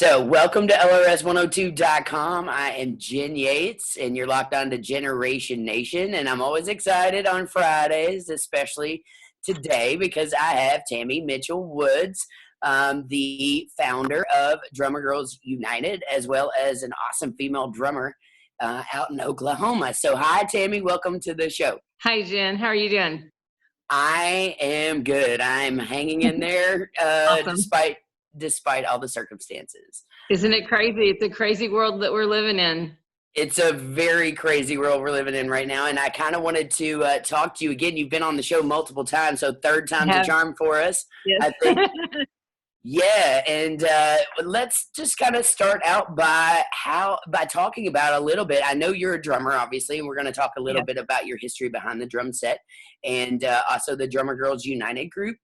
So, welcome to LRS102.com. I am Jen Yates, and you're locked on to Jyneration Nation. And I'm always excited on Fridays, especially today, because I have Tammy Michell-Woods, the founder of Drummer Girls United, as well as an awesome female drummer out in Oklahoma. So, hi, Tammy. Welcome to the show. Hi, Jen. How are you doing? I am good. I'm hanging in there Awesome. despite all the circumstances. Isn't it crazy? It's a crazy world that we're living in. It's a very crazy world we're living in right now, and I kind of wanted to talk to you again. You've been on the show multiple times, so third time's a charm for us. Yes. I think. Yeah, and let's just kind of start out by talking about a little bit. I know you're a drummer, obviously, and we're going to talk a little bit about your history behind the drum set and also the Drummer Girls United group.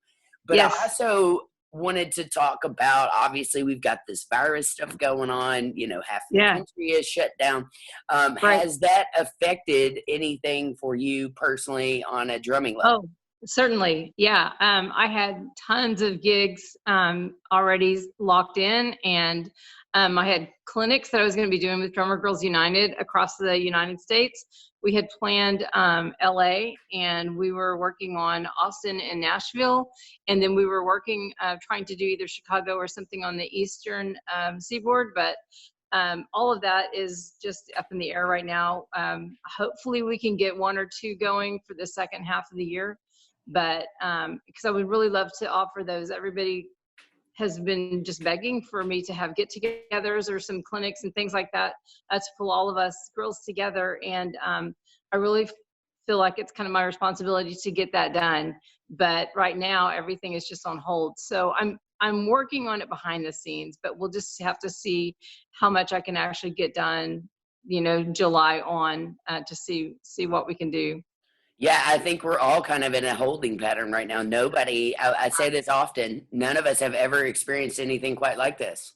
But Yes. I also wanted to talk about, obviously, we've got this virus stuff going on, half the country is shut down. Right. Has that affected anything for you personally on a drumming level? Oh, certainly. Yeah. I had tons of gigs already locked in, and I had clinics that I was going to be doing with Drummer Girls United across the United States. We had planned LA, and we were working on Austin and Nashville, and then we were working trying to do either Chicago or something on the eastern seaboard, but all of that is just up in the air right now. Hopefully we can get one or two going for the second half of the year, but because I would really love to offer those. Everybody has been just begging for me to have get-togethers or some clinics and things like that to pull all of us girls together. And I really feel like it's kind of my responsibility to get that done. But right now, everything is just on hold. So I'm working on it behind the scenes, but we'll just have to see how much I can actually get done, July on to see what we can do. Yeah, I think we're all kind of in a holding pattern right now. I say this often, none of us have ever experienced anything quite like this.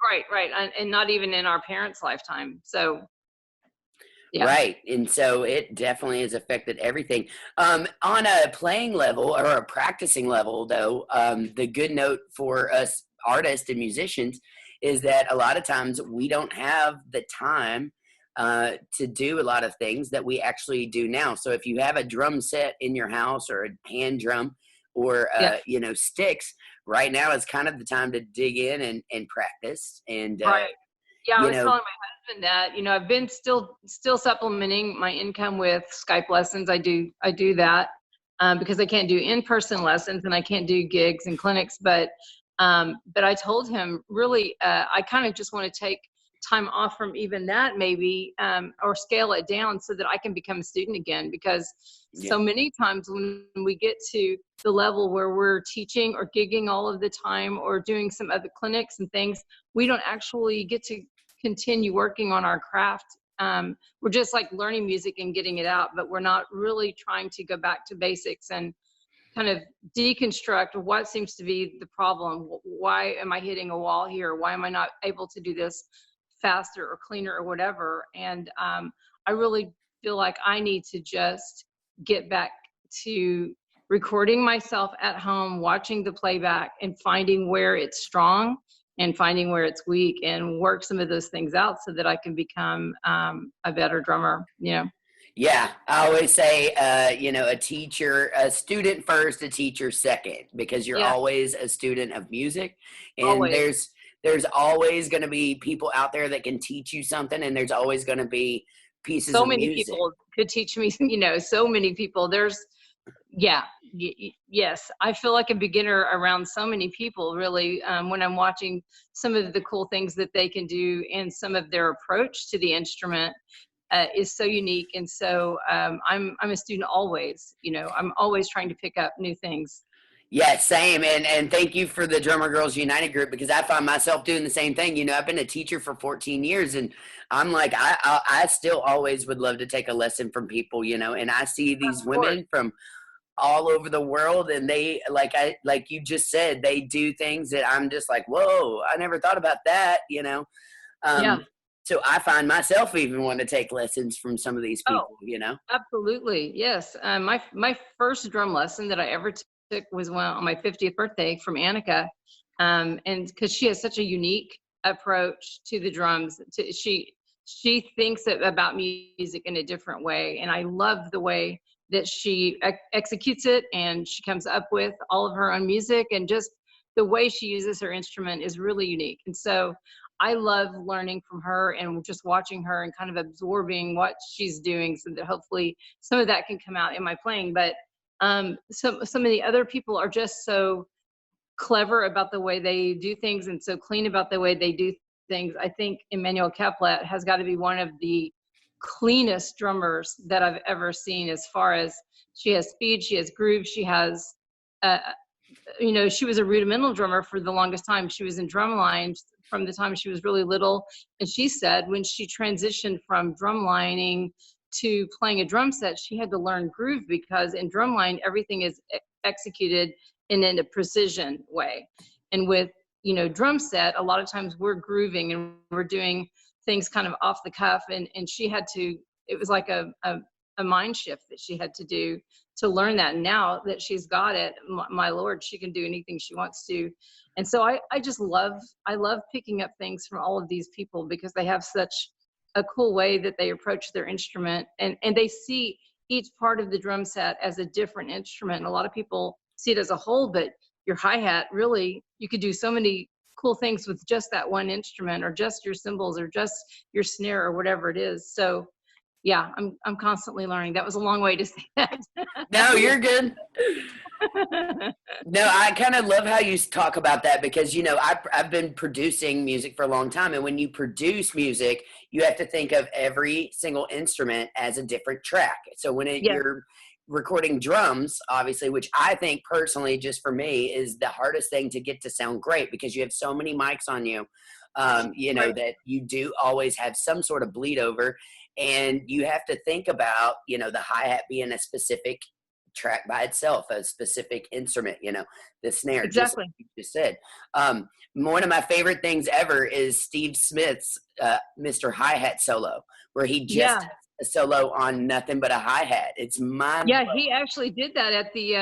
Right. And not even in our parents' lifetime. So, yeah. Right. And so it definitely has affected everything. On a playing level or a practicing level, though, the good note for us artists and musicians is that a lot of times we don't have the time to do a lot of things that we actually do now. So if you have a drum set in your house or a hand drum or, sticks, right now is kind of the time to dig in and practice. And, right. Yeah, I was telling my husband that, I've been still supplementing my income with Skype lessons. I do that because I can't do in-person lessons and I can't do gigs and clinics. But I told him really, I kind of just want to take time off from even that maybe, or scale it down so that I can become a student again, because so many times when we get to the level where we're teaching or gigging all of the time or doing some other clinics and things, we don't actually get to continue working on our craft. We're just like learning music and getting it out, but we're not really trying to go back to basics and kind of deconstruct what seems to be the problem. Why am I hitting a wall here? Why am I not able to do this faster or cleaner or whatever? And I really feel like I need to just get back to recording myself at home, watching the playback and finding where it's strong and finding where it's weak and work some of those things out so that I can become a better drummer, Yeah, I always say, a student first, a teacher second, because you're always a student of music, and always. There's always going to be people out there that can teach you something, and there's always going to be pieces of music. So many people could teach me, so many people. Yes, I feel like a beginner around so many people, really, when I'm watching some of the cool things that they can do and some of their approach to the instrument is so unique. And so I'm a student always, I'm always trying to pick up new things. Yeah, same. And thank you for the Drummer Girls United group, because I find myself doing the same thing. I've been a teacher for 14 years, and I'm like, I still always would love to take a lesson from people, and I see these women from all over the world, and they, like you just said, they do things that I'm just like, whoa, I never thought about that, So I find myself even wanting to take lessons from some of these people, Absolutely. Yes. My first drum lesson that I ever took was on my 50th birthday from Annika. And because she has such a unique approach to the drums. She thinks about music in a different way, and I love the way that she executes it, and she comes up with all of her own music, and just the way she uses her instrument is really unique. And so I love learning from her and just watching her and kind of absorbing what she's doing, so that hopefully some of that can come out in my playing. But some of the other people are just so clever about the way they do things and so clean about the way they do things. I think Emmanuel Caplet has got to be one of the cleanest drummers that I've ever seen, as far as she has speed, she has groove, she has, she was a rudimental drummer for the longest time. She was in drumline from the time she was really little. And she said when she transitioned from drumlining to playing a drum set, she had to learn groove, because in drumline, everything is executed in a precision way. And with, drum set, a lot of times we're grooving and we're doing things kind of off the cuff. And she had to, it was like a mind shift that she had to do to learn that. And now that she's got it, my Lord, she can do anything she wants to. And so I just love picking up things from all of these people, because they have such a cool way that they approach their instrument, and they see each part of the drum set as a different instrument. And a lot of people see it as a whole, but your hi-hat, really, you could do so many cool things with just that one instrument, or just your cymbals, or just your snare, or whatever it is. So yeah, I'm constantly learning. That was a long way to say that. No, you're good. No, I kind of love how you talk about that, because, I've been producing music for a long time. And when you produce music, you have to think of every single instrument as a different track. So when you're recording drums, obviously, which I think personally, just for me, is the hardest thing to get to sound great, because you have so many mics on you, Right. that you do always have some sort of bleed over. And you have to think about, the hi-hat being a specific track by itself, a specific instrument, the snare, just Exactly. like you just said. One of my favorite things ever is Steve Smith's Mr. Hi-Hat solo, where he just Yeah. does a solo on nothing but a hi-hat. It's Yeah, he actually did that at the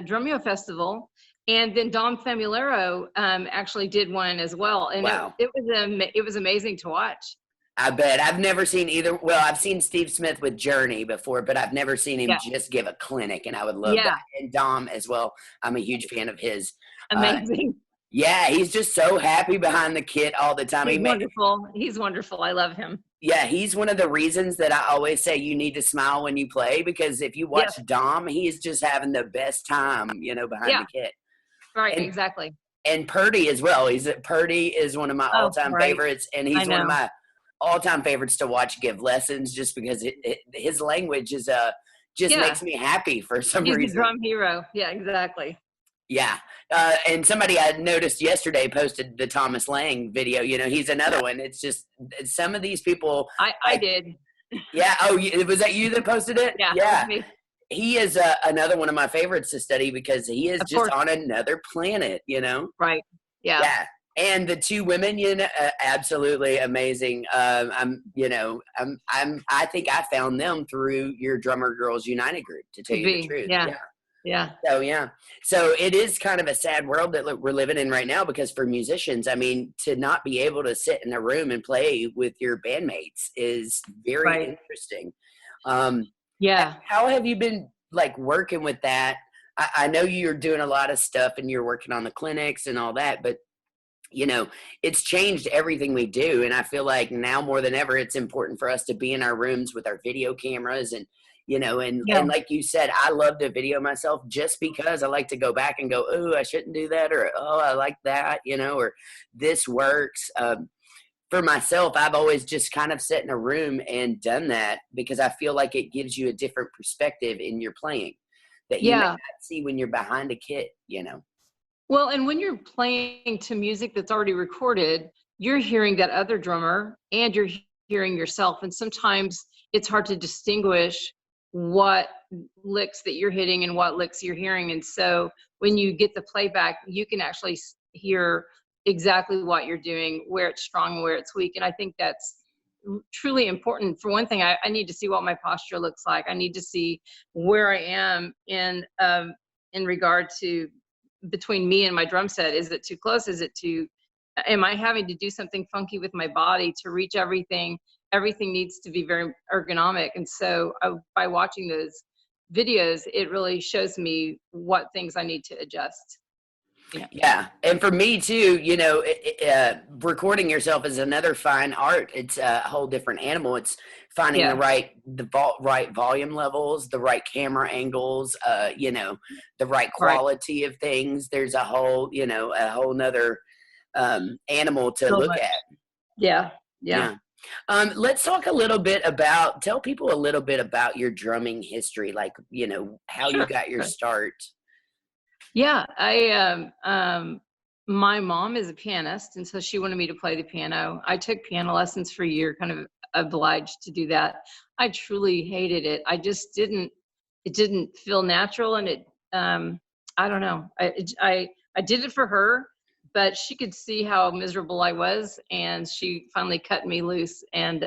Drumeo Festival, and then Dom Famularo actually did one as well, and wow. it was amazing to watch. I bet. I've never seen either. Well, I've seen Steve Smith with Journey before, but I've never seen him Yeah, just give a clinic, and I would love that. yeah, And Dom as well. I'm a huge fan of his. Uh, amazing. yeah, he's just so happy behind the kit all the time. He's wonderful. He's wonderful. I love him. Yeah, he's one of the reasons that I always say you need to smile when you play, because if you watch Yes. Dom, he is just having the best time, behind Yeah. the kit. Right. And Exactly. and Purdy as well. Purdy is one of my Oh, all-time right. favorites, and I he's one of know. my all-time favorites to watch give lessons, just because his language is just Yeah. makes me happy for some He's the reason. drum hero. Yeah. Exactly. Yeah. And somebody I noticed yesterday posted the Thomas Lang video. He's another one. It's just some of these people. I did. Yeah. Oh, was that you that posted it? Yeah. Yeah. That was me. He is another one of my favorites to study, because he is Of just course. on another planet, Right. Yeah. Yeah. And the two women, absolutely amazing. I think I found them through your Drummer Girls United group, to tell Could you the be. truth. Yeah. Yeah. Yeah. So, yeah. So it is kind of a sad world that we're living in right now, because for musicians, I mean, to not be able to sit in a room and play with your bandmates is very Right. interesting. Yeah. How have you been working with that? I know you're doing a lot of stuff and you're working on the clinics and all that, but it's changed everything we do. And I feel like now more than ever, it's important for us to be in our rooms with our video cameras and, Yeah. and like you said, I love to video myself just because I like to go back and go, oh, I shouldn't do that. Or, oh, I like that, or this works. For myself, I've always just kind of sat in a room and done that, because I feel like it gives you a different perspective in your playing that you may Yeah. not see when you're behind a kit, Well, and when you're playing to music that's already recorded, you're hearing that other drummer and you're hearing yourself. And sometimes it's hard to distinguish what licks that you're hitting and what licks you're hearing. And so when you get the playback, you can actually hear exactly what you're doing, where it's strong and where it's weak. And I think that's truly important. For one thing, I need to see what my posture looks like. I need to see where I am in regard to between me and my drum set. Is it too close? Is it too am I having to do something funky with my body to reach everything? Everything needs to be very ergonomic. And so by watching those videos, it really shows me what things I need to adjust. Yeah. And for me too, recording yourself is another fine art. It's a whole different animal. It's finding Yeah. right volume levels, the right camera angles, the right Right. quality of things. There's a whole nother animal to So look much. at. Yeah. Yeah. Let's talk tell people a little bit about your drumming history, like, how you Sure. got your start. Yeah, my mom is a pianist, and so she wanted me to play the piano. I took piano lessons for a year, kind of obliged to do that. I truly hated it. It didn't feel natural, and I don't know. I did it for her, but she could see how miserable I was, and she finally cut me loose. And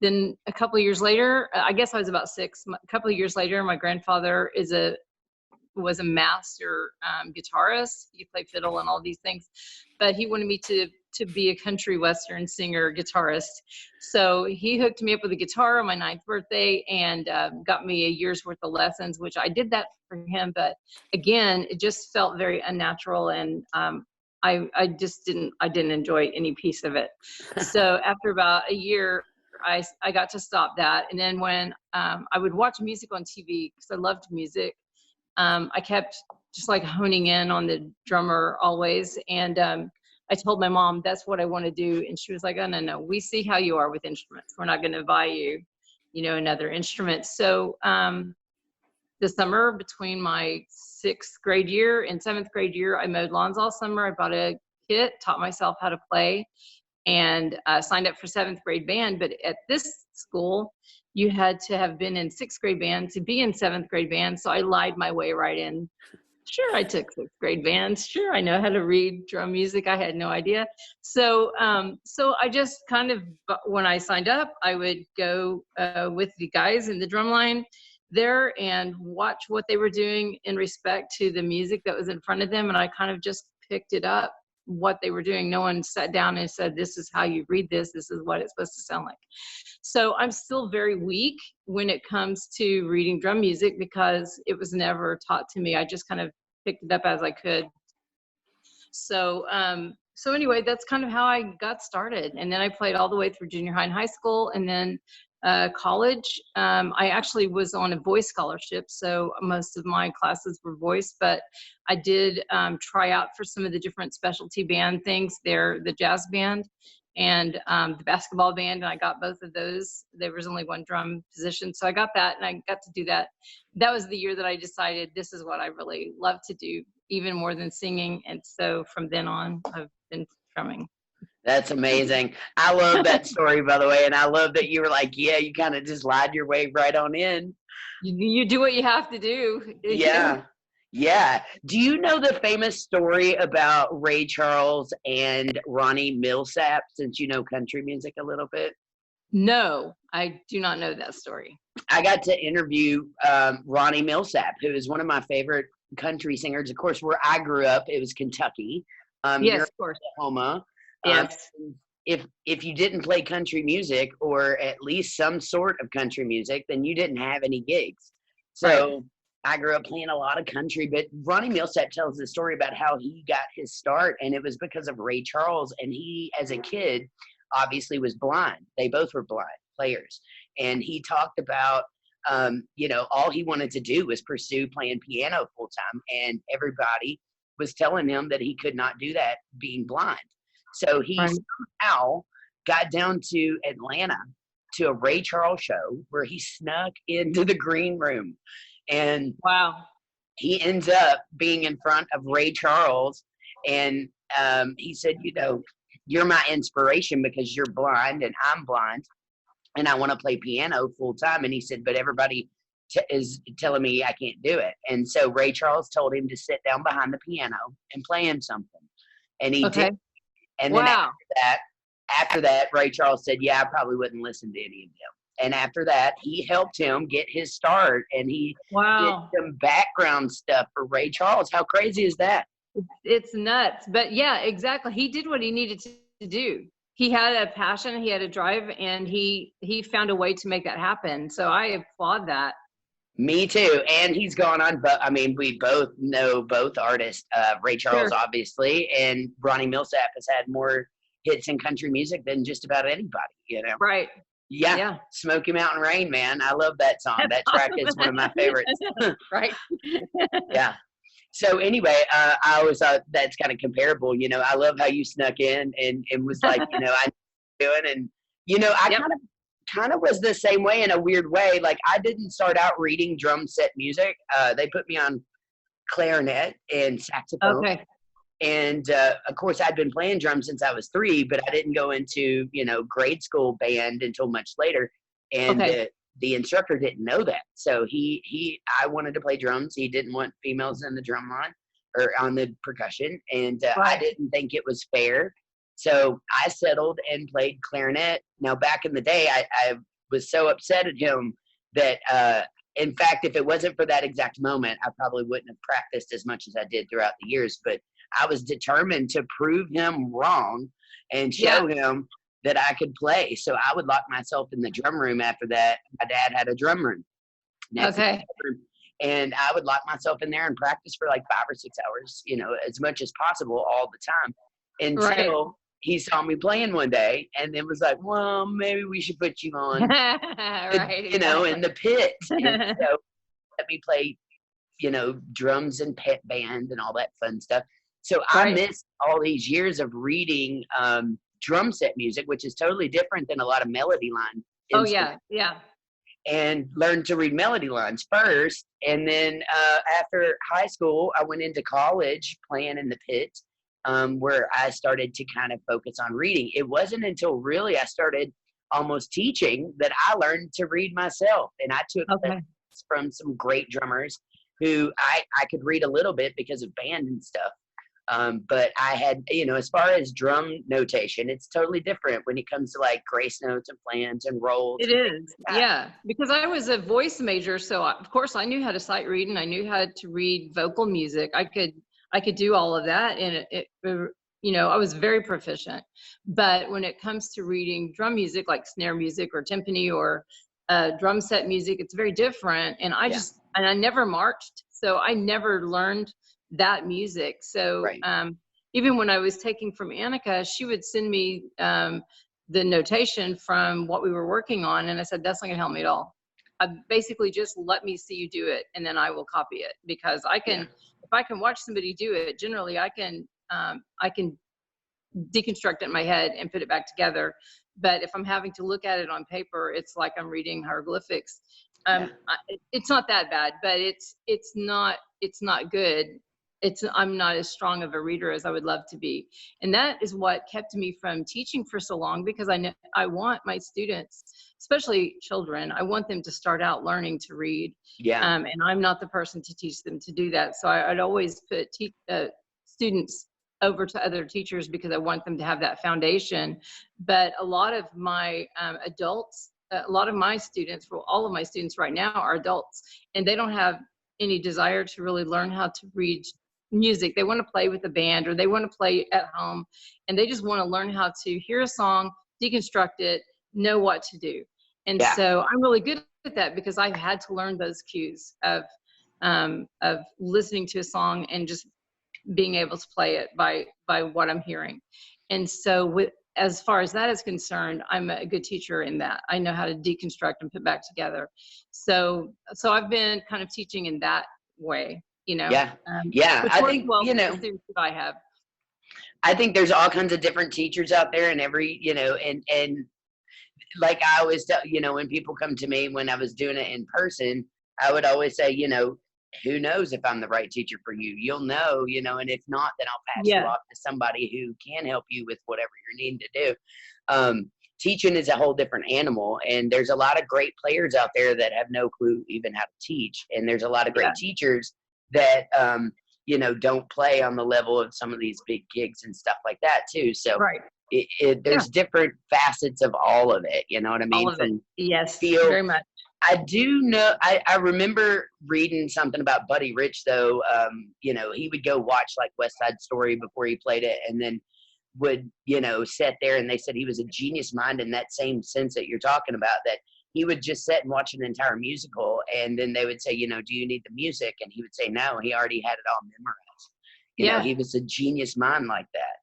then a couple of years later, I guess I was about 6. A couple of years later, my grandfather was a master guitarist. He played fiddle and all these things, but he wanted me to be a country western singer guitarist. So he hooked me up with a guitar on my 9th birthday and got me a year's worth of lessons, which I did that for him. But again, it just felt very unnatural, and I didn't enjoy any piece of it. So after about a year, I got to stop that. And then when I would watch music on TV, because I loved music, I kept just like honing in on the drummer always. And I told my mom, that's what I want to do. And she was like, oh, no, we see how you are with instruments. We're not going to buy you, another instrument. So the summer between my 6th grade year and 7th grade year, I mowed lawns all summer. I bought a kit, taught myself how to play, and signed up for 7th grade band. But at this school, you had to have been in 6th grade band to be in 7th grade band. So I lied my way right in. Sure, I took 6th grade band. Sure, I know how to read drum music. I had no idea. So I just kind of, when I signed up, I would go with the guys in the drum line there and watch what they were doing in respect to the music that was in front of them. And I kind of just picked it up, what they were doing. No one sat down and said, this is how you read this. This is what it's supposed to sound like. So I'm still very weak when it comes to reading drum music because it was never taught to me. I just kind of picked it up as I could. So anyway, that's kind of how I got started. And then I played all the way through junior high and high school. And then college, I actually was on a voice scholarship. So most of my classes were voice, but I did try out for some of the different specialty band things there, the jazz band and the basketball band, and I got both of those. There was only one drum position, so I got that, and I got to do that. That was the year that I decided this is what I really love to do, even more than singing, and so from then on, I've been drumming. That's amazing. I love that story, by the way, and I love that you were like, yeah, you kind of just lied your way right on in. You do what you have to do. Yeah. Yeah. Do you know the famous story about Ray Charles and Ronnie Millsap, since you know country music a little bit? No, I do not know that story. I got to interview Ronnie Millsap, who is one of my favorite country singers. Of course, where I grew up, it was Kentucky. Yes, of course. Oklahoma. Yes. If you didn't play country music or at least some sort of country music, then you didn't have any gigs. So right. I grew up playing a lot of country, but Ronnie Millsap tells the story about how he got his start, and it was because of Ray Charles. And he, as a kid, obviously was blind. They both were blind players. And he talked about, all he wanted to do was pursue playing piano full time. And everybody was telling him that he could not do that being blind. So he somehow got down to Atlanta to a Ray Charles show where he snuck into the green room. And wow, he ends up being in front of Ray Charles. And he said, you're my inspiration because you're blind and I'm blind. And I want to play piano full time. And he said, but everybody is telling me I can't do it. And so Ray Charles told him to sit down behind the piano and play him something. And he did. And then after that, Ray Charles said, yeah, I probably wouldn't listen to any of them. And after that, he helped him get his start, and he did some background stuff for Ray Charles. How crazy is that? It's nuts. But yeah, exactly. He did what he needed to do. He had a passion, he had a drive, and he found a way to make that happen. So I applaud that. Me too. And he's gone on, but I mean, we both know both artists, Ray Charles, Sure. obviously, and Ronnie Millsap has had more hits in country music than just about anybody, you know? Right. Yeah. Yeah. Smoky Mountain Rain, man. I love that song. That's That track awesome. is one of my favorites. Right. Yeah. So anyway, I always thought that's kind of comparable. You know, I love how you snuck in and was like, you know, I know what I'm doing. And, you know, I Yep. kind of was the same way in a weird way. Like I didn't start out reading drum set music. They put me on clarinet and saxophone. Okay. And of course, I'd been playing drums since I was 3, but I didn't go into, you know, grade school band until much later. And Okay. the instructor didn't know that. So I wanted to play drums. He didn't want females in the drum line or on the percussion. And I Right. didn't think it was fair. So I settled and played clarinet. Now, back in the day, I was so upset at him that, in fact, if it wasn't for that exact moment, I probably wouldn't have practiced as much as I did throughout the years. But I was determined to prove him wrong and show him that I could play. So I would lock myself in the drum room after that. My dad had a drum room next to the bedroom, and I would lock myself in there and practice for like 5 or 6 hours, you know, as much as possible all the time until he saw me playing one day and then was like, well, maybe we should put you on, Right. you know, in the pit. And so let me play, you know, drums and pet band and all that fun stuff. So I missed all these years of reading drum set music, which is totally different than a lot of melody line. Oh yeah, yeah. And learned to read melody lines first. And then after high school, I went into college playing in the pit, where I started to kind of focus on reading. It wasn't until really I started almost teaching that I learned to read myself. And I took lessons from some great drummers who I could read a little bit because of band and stuff. But I had, you know, as far as drum notation, it's totally different when it comes to like grace notes and plans and rolls. It is, yeah. Because I was a voice major, so of course I knew how to sight read and I knew how to read vocal music. I could do all of that, and you know, I was very proficient. But when it comes to reading drum music, like snare music or timpani or drum set music, it's very different. And I never marched, so I never learned that music. So even when I was taking from Annika, she would send me the notation from what we were working on, and I said, that's not gonna help me at all. Basically just let me see you do it, and then I will copy it, because I can, if I can watch somebody do it, generally I can deconstruct it in my head and put it back together. But if I'm having to look at it on paper, it's like I'm reading hieroglyphics. It's not that bad, but it's not good. I'm not as strong of a reader as I would love to be. And that is what kept me from teaching for so long, because I want my students, especially children, I want them to start out learning to read. And I'm not the person to teach them to do that. So I'd always put students over to other teachers because I want them to have that foundation. But a lot of my adults, a lot of my students, well, all of my students right now are adults, and they don't have any desire to really learn how to read music. They want to play with the band, or they want to play at home, and they just want to learn how to hear a song, deconstruct it, know what to do. And so I'm really good at that, because I've had to learn those cues of listening to a song and just being able to play it by what I'm hearing. And so as far as that is concerned, I'm a good teacher in that. I know how to deconstruct and put back together. So I've been kind of teaching in that way, you know. I think, you know, I have. I think there's all kinds of different teachers out there, and every, you know, and like I always tell, you know, when people come to me when I was doing it in person, I would always say, you know, who knows if I'm the right teacher for you? You'll know, you know, and if not, then I'll pass you off to somebody who can help you with whatever you're needing to do. Teaching is a whole different animal, and there's a lot of great players out there that have no clue even how to teach. And there's a lot of great teachers that, you know, don't play on the level of some of these big gigs and stuff like that too. So there's different facets of all of it. You know what I mean? All of it. Yes, very much. I do know. I remember reading something about Buddy Rich though. You know, he would go watch like West Side Story before he played it, and then would, you know, sit there, and they said he was a genius mind in that same sense that you're talking about, that he would just sit and watch an entire musical, and then they would say, you know, do you need the music? And he would say no, he already had it all memorized. You know, Yeah. he was a genius mind like that.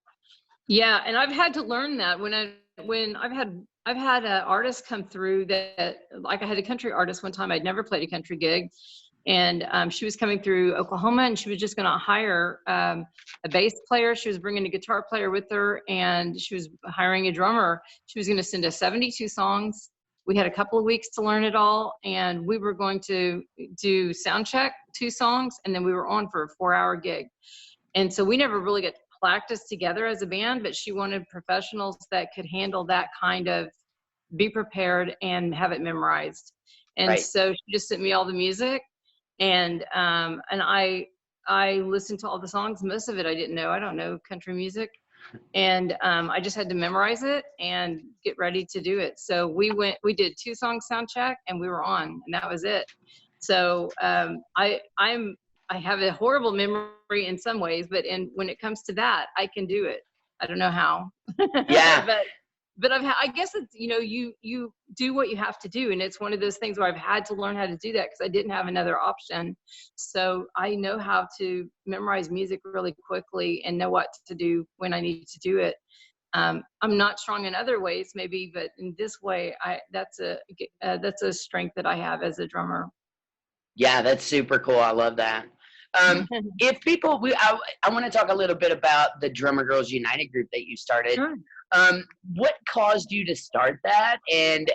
Yeah, and I've had to learn that when I've had artists come through that, like I had a country artist one time. I'd never played a country gig, and she was coming through Oklahoma, and she was just going to hire a bass player. She was bringing a guitar player with her, and she was hiring a drummer. She was going to send us 72 songs. We had a couple of weeks to learn it all, and we were going to do sound check 2 songs, and then we were on for a 4-hour gig. And so we never really got to practice together as a band, but she wanted professionals that could handle that kind of, be prepared and have it memorized. And Right. so she just sent me all the music, and I listened to all the songs. Most of it I didn't know. I don't know country music. And I just had to memorize it and get ready to do it. So we did 2 song sound check, and we were on, and that was it. So I have a horrible memory in some ways, but when it comes to that, I can do it. I don't know how. Yeah. but I guess it's, you know, you do what you have to do. And it's one of those things where I've had to learn how to do that because I didn't have another option. So I know how to memorize music really quickly and know what to do when I need to do it. I'm not strong in other ways maybe, but in this way, that's a strength that I have as a drummer. Yeah, that's super cool. I love that. If people, I want to talk a little bit about the Drummer Girls United group that you started. Sure. What caused you to start that? And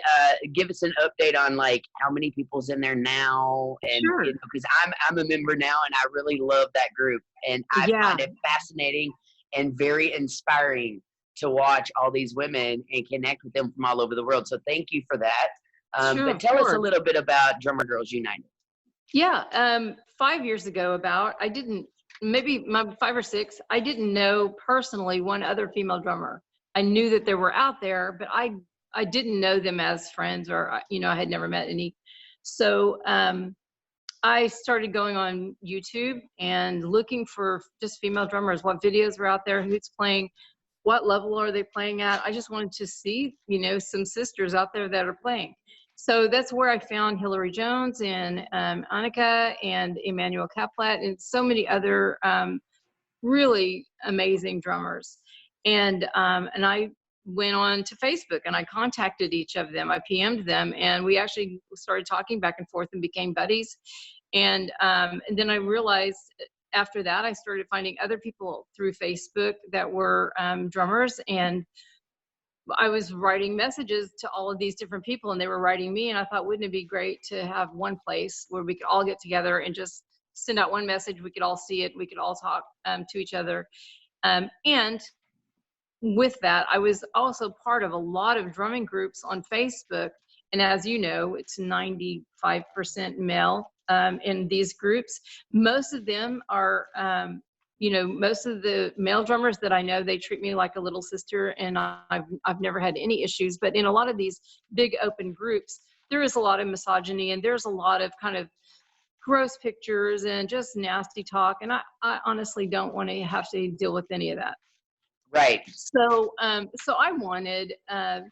give us an update on like how many people's in there now, and Sure. you know, because I'm a member now, and I really love that group, and I Yeah. find it fascinating and very inspiring to watch all these women and connect with them from all over the world. So thank you for that. Sure, But of tell us a course. little bit about Drummer Girls United. Yeah, 5 years ago, I didn't, maybe 5 or 6, I didn't know personally one other female drummer. I knew that they were out there, but I didn't know them as friends, or, you know, I had never met any. So I started going on YouTube and looking for just female drummers, what videos were out there, who's playing, what level are they playing at. I just wanted to see, you know, some sisters out there that are playing. So that's where I found Hillary Jones and Annika and Emmanuel Kaplat and so many other really amazing drummers. And I went on to Facebook and I contacted each of them. I PM'd them, and we actually started talking back and forth and became buddies. And then I realized after that, I started finding other people through Facebook that were drummers, and I was writing messages to all of these different people, and they were writing me. And I thought, wouldn't it be great to have one place where we could all get together and just send out one message? We could all see it. We could all talk to each other. And with that, I was also part of a lot of drumming groups on Facebook. And as you know, it's 95% male in these groups. Most of them are, you know, most of the male drummers that I know, they treat me like a little sister, and I've never had any issues. But in a lot of these big open groups, there is a lot of misogyny, and there's a lot of kind of gross pictures and just nasty talk. And I honestly don't want to have to deal with any of that. Right. So I wanted to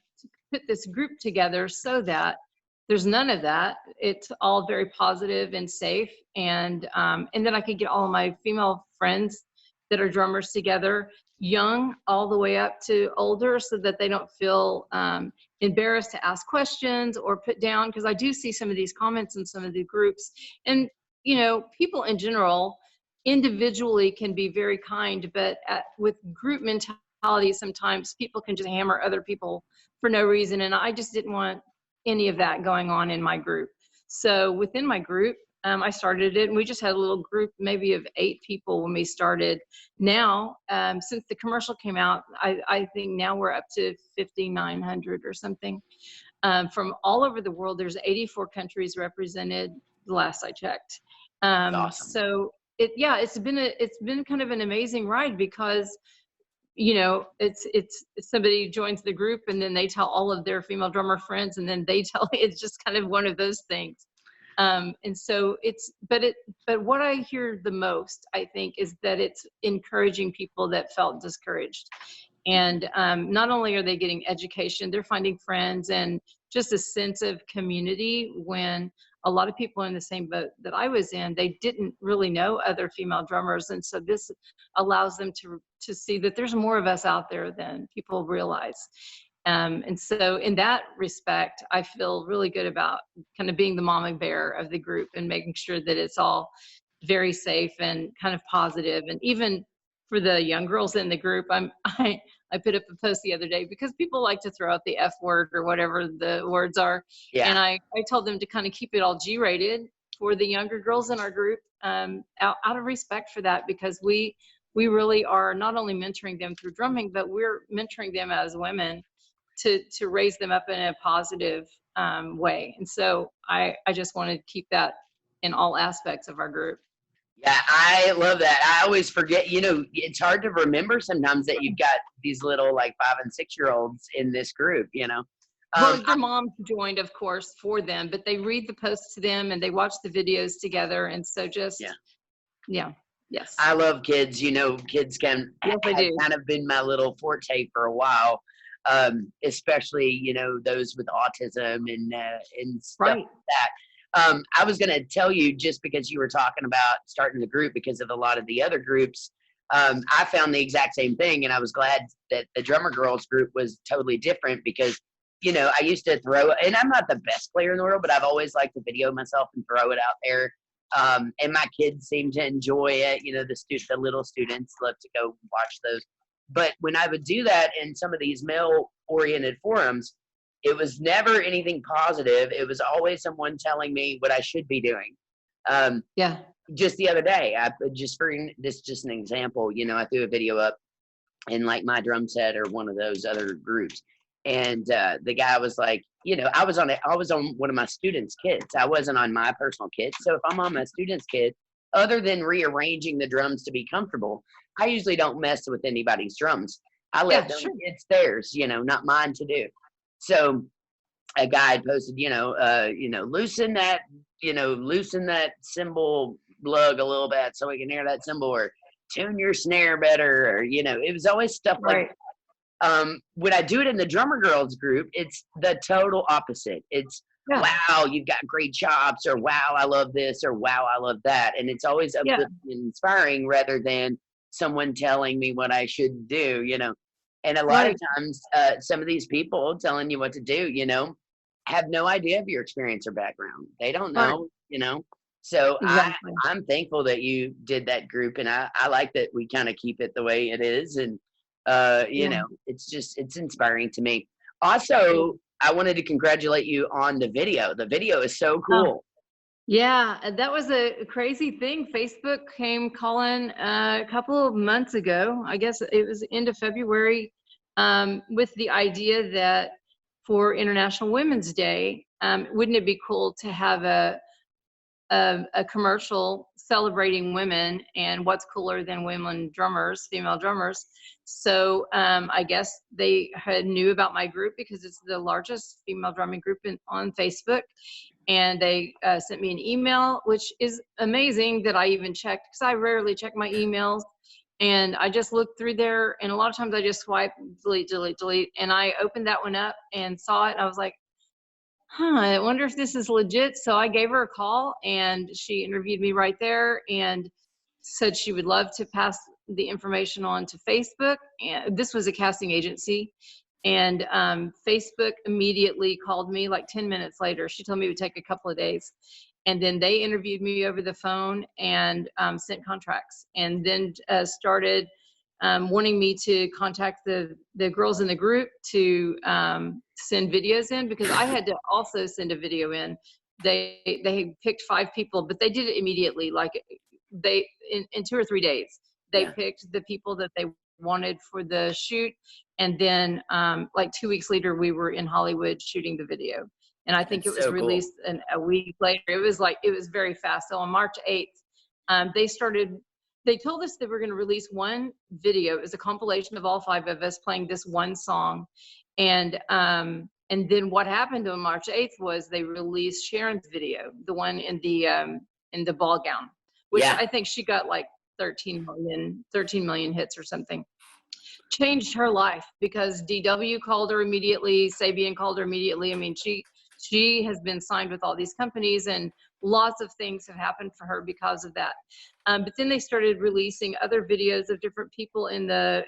put this group together so that there's none of that. It's all very positive and safe, and then I could get all of my female friends that are drummers together, young all the way up to older, so that they don't feel embarrassed to ask questions or put down. Because I do see some of these comments in some of the groups, and you know, people in general individually can be very kind, but with group mentality, sometimes people can just hammer other people for no reason. And I just didn't want any of that going on in my group. So within my group, I started it, and we just had a little group, maybe of 8 people when we started. Now, since the commercial came out, I think now we're up to 5,900 or something. From all over the world. There's 84 countries represented the last I checked. That's awesome. So it's been kind of an amazing ride, because it's somebody joins the group and then they tell all of their female drummer friends, and then they tell, it's just kind of one of those things. And so but what I hear the most, I think, is that it's encouraging people that felt discouraged. And not only are they getting education, they're finding friends and just a sense of community, when a lot of people in the same boat that I was in, they didn't really know other female drummers. And so this allows them to see that there's more of us out there than people realize. And so in that respect, I feel really good about kind of being the mama bear of the group and making sure that it's all very safe and kind of positive. And even for the young girls in the group, I put up a post the other day, because people like to throw out the F word or whatever the words are. Yeah. And I told them to kind of keep it all G-rated for the younger girls in our group, out of respect for that, because we really are not only mentoring them through drumming, but we're mentoring them as women to raise them up in a positive way. And so I just wanted to keep that in all aspects of our group. Yeah, I love that. I always forget, it's hard to remember sometimes that you've got these little like 5 and 6 year olds in this group, Well, their moms joined, of course, for them, but they read the posts to them and they watch the videos together. And so just, yeah. Yes. I love kids, kids have kind of been my little forte for a while. Especially, those with autism and stuff like that. I was going to tell you, just because you were talking about starting the group because of a lot of the other groups, I found the exact same thing, and I was glad that the Drummer Girls group was totally different because, I used to throw, and I'm not the best player in the world, but I've always liked to video myself and throw it out there. And my kids seem to enjoy it. The little students love to go watch those. But when I would do that in some of these male-oriented forums, it was never anything positive. It was always someone telling me what I should be doing. Just the other day, just an example, I threw a video up in like my drum set or one of those other groups. And the guy was like, I was on one of my students' kids. I wasn't on my personal kid. So if I'm on my student's kid, other than rearranging the drums to be comfortable, I usually don't mess with anybody's drums. I let them, it's theirs, not mine to do. So a guy posted, loosen that cymbal lug a little bit so we can hear that cymbal, or tune your snare better, or, it was always stuff like that. When I do it in the Drummer Girls group, it's the total opposite. It's, wow, you've got great chops, or wow, I love this, or wow, I love that. And it's always uplifting and inspiring rather than someone telling me what I should do, And a lot of times, some of these people telling you what to do, have no idea of your experience or background. They don't know, So I'm thankful that you did that group, and I like that we kind of keep it the way it is. And, it's inspiring to me. Also, I wanted to congratulate you on the video. The video is so cool. Yeah, that was a crazy thing. Facebook came calling a couple of months ago. I guess it was end of February, with the idea that for International Women's Day, wouldn't it be cool to have a commercial celebrating women, and what's cooler than women drummers, female drummers. So I guess they knew about my group because it's the largest female drumming group on Facebook. And they sent me an email, which is amazing that I even checked, because I rarely check my emails. And I just looked through there, and a lot of times I just swipe, delete, delete, delete. And I opened that one up and saw it. And I was like, I wonder if this is legit. So I gave her a call, and she interviewed me right there and said she would love to pass the information on to Facebook. And this was a casting agency. And Facebook immediately called me like 10 minutes later. She told me it would take a couple of days. And then they interviewed me over the phone and sent contracts, and then started wanting me to contact the girls in the group to send videos in, because I had to also send a video in. They picked 5 people, but they did it immediately. Like in 2 or 3 days, they picked the people that they wanted for the shoot. And then like 2 weeks later, we were in Hollywood shooting the video. And I think it was released a week later. It was very fast. So on March 8th, they started they told us they were going to release one video. It was a compilation of all 5 of us playing this one song. And then what happened on March 8th was they released Sharon's video, the one in the ball gown, which Yeah. I think she got like 13 million hits or something. Changed her life because DW called her immediately. Sabian called her immediately. I mean, she has been signed with all these companies, and lots of things have happened for her because of that. But then they started releasing other videos of different people in the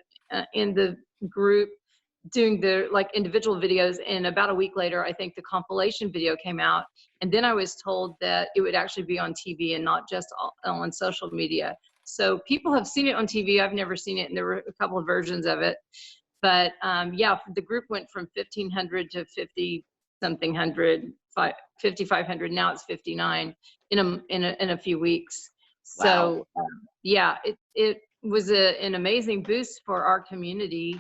group doing the like individual videos. And about a week later, I think the compilation video came out. And then I was told that it would actually be on TV and not just on social media. So people have seen it on TV. I've never seen it, and there were a couple of versions of it. But yeah, the group went from 1,500 to 50 something hundred, 5,500. Now it's 59 in a few weeks. So Wow. yeah, it was an amazing boost for our community.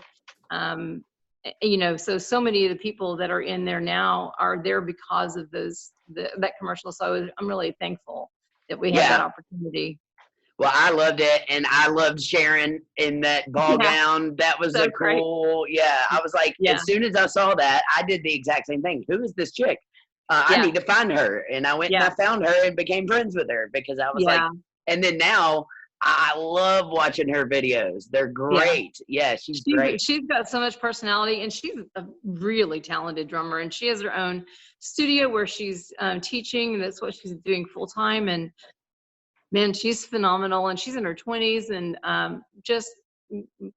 You know, so many of the people that are in there now are there because of that commercial. So I'm really thankful that we had that opportunity. Well, I loved it, and I loved Sharon in that ball gown. That was So cool. Yeah, I was like, Yeah. as soon as I saw that, I did the exact same thing. Who is this chick? I need to find her. And I went and I found her and became friends with her because I was like, and then now I love watching her videos. They're great. Yeah, she's great. She's got so much personality, and she's a really talented drummer, and she has her own studio where she's teaching, and that's what she's doing full time. And man, she's phenomenal, and she's in her 20s, and just,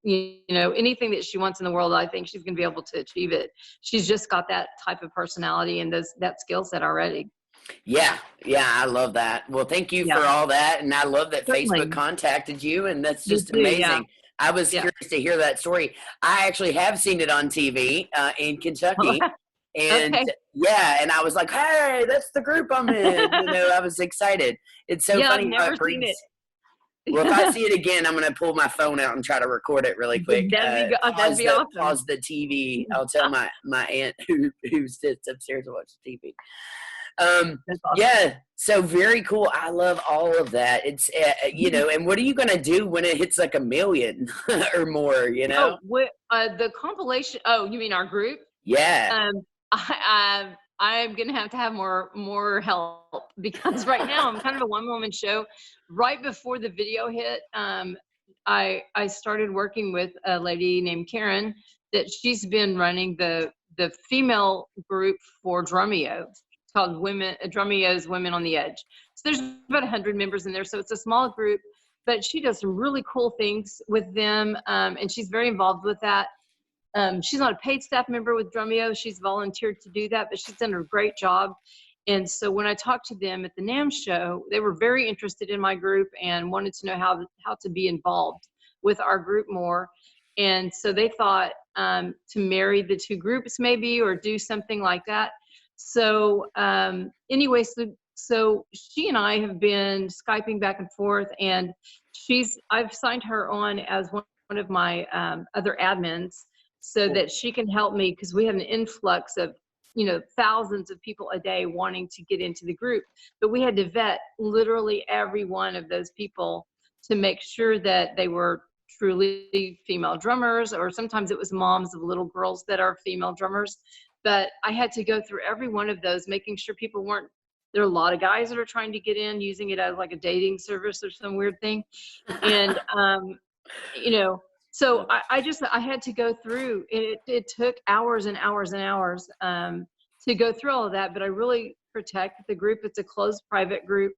you know, anything that she wants in the world, I think she's going to be able to achieve it. She's just got that type of personality and that skill set already. Yeah, I love that. Well, thank you for all that, and I love that Certainly. Facebook contacted you, and that's just You too, amazing. I was curious to hear that story. I actually have seen it on TV in Kentucky. And and I was like, hey, that's the group I'm in. You know, I was excited. It's so funny. I've never seen it. Well, if I see it again, I'm going to pull my phone out and try to record it really quick. That'd be awesome. Pause the TV. I'll tell my aunt who sits upstairs to watch the TV. Awesome. Yeah, so very cool. I love all of that. It's you know, and what are you going to do when it hits like 1 million or more, you know? The compilation. Oh, you mean our group? Yeah. I'm gonna have to have more help because right now I'm kind of a one-woman show. Right before the video hit, I started working with a lady named Karen that she's been running the female group for Drumeo. It's called Drumeo's Women on the Edge. So there's about 100 members in there, so it's a small group, but she does some really cool things with them, and she's very involved with that. She's not a paid staff member with Drumeo. She's volunteered to do that, but she's done a great job. And so when I talked to them at the NAMM show, they were very interested in my group and wanted to know how to be involved with our group more. And so they thought to marry the two groups maybe, or do something like that. So anyway, so she and I have been Skyping back and forth, and I've signed her on as one of my other admins, so that she can help me, because we have an influx of, you know, thousands of people a day wanting to get into the group. But we had to vet literally every one of those people to make sure that they were truly female drummers, or sometimes it was moms of little girls that are female drummers. But I had to go through every one of those, making sure people weren't, there are a lot of guys that are trying to get in, using it as like a dating service or some weird thing. And, you know, so I had to go through it. It took hours and hours and hours to go through all of that, but I really protect the group. It's a closed private group.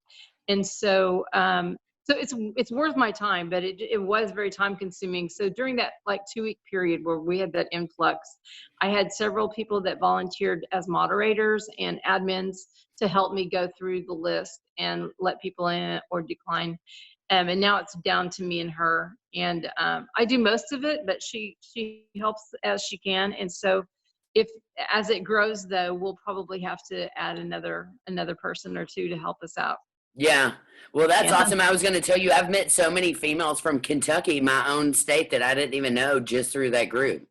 And so, so it's worth my time, but it was very time consuming. So during that like 2-week period where we had that influx, I had several people that volunteered as moderators and admins to help me go through the list and let people in or decline. And now it's down to me and her. And I do most of it, but she helps as she can. And so as it grows, though, we'll probably have to add another person or two to help us out. Yeah. Well, that's awesome. I was going to tell you, I've met so many females from Kentucky, my own state, that I didn't even know just through that group.